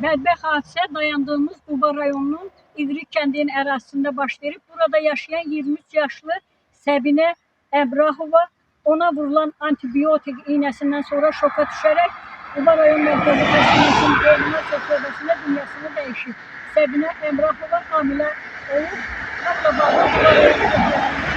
Bədbəxt hadisə dayandığımız Quba rayonunun İvrik kəndinin ərazisində baş verib. Burada yaşayan 23 yaşlı Səbinə Əbrahova ona vurulan antibiotik iğnəsindən sonra şoka düşərək Quba rayon mərkəzi xəstəxanasının reanimasiya şöbəsində dünyasını dəyişib. Səbinə Əbrahova hamilə olub. Faktla bağlı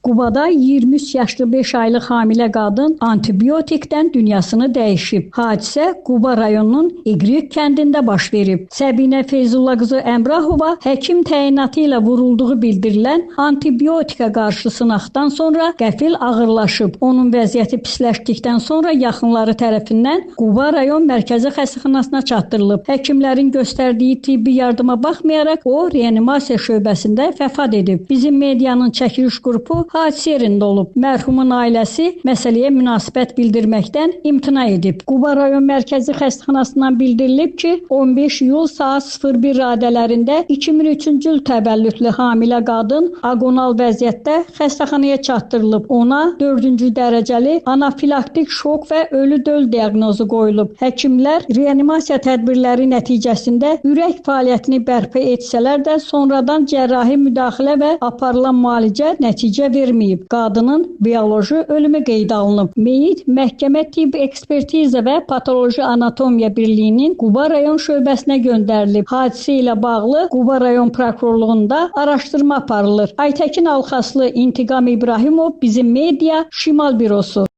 Qubada 23 yaşlı 5 aylıq hamilə qadın antibiotikdən dünyasını dəyişib. Hadisə Quba rayonunun İqrik kəndində baş verib. Səbinə Feyzulla qızı Əmrahova həkim təyinatı ilə vurulduğu bildirilən antibiotika qarşı sınaqdan sonra qəfil ağırlaşıb. Onun vəziyyəti pisləşdikdən sonra yaxınları tərəfindən Quba rayon mərkəzi xəstəxanasına çatdırılıb. Həkimlərin göstərdiyi tibbi yardıma baxmayaraq o reanimasiya şöbəsində vəfat edib. Bizim medianın çəkiliş qrupu hadisə yerində olub. Mərhumun ailəsi məsələyə münasibət bildirməkdən imtina edib. Quba rayon mərkəzi xəstəxanasından bildirilib ki, 15 iyul saat 01 radələrində 2003-cü il təvəllüdlü hamilə qadın aqonal vəziyyətdə xəstəxanaya çatdırılıb. Ona 4-cü dərəcəli anafilaktik şok və ölü döl diaqnozu qoyulub. Həkimlər reanimasiya tədbirləri nəticəsində ürək fəaliyyətini bərpa etsələr də sonradan cərrahi müdaxilə və aparılan müalicə nəticə verməyib. Qadının bioloji ölümü qeydə alınıb. Meyit məhkəmə tibb ekspertiza və patoloji anatomiya birliyinin Quba rayon şöbəsinə göndərilib. Hadisə ilə bağlı Quba rayon prokurorluğunda araşdırma aparılır. Aytəkin Alxaslı, İntiqam İbrahimov, Bizim Media, Şimal Bürosu.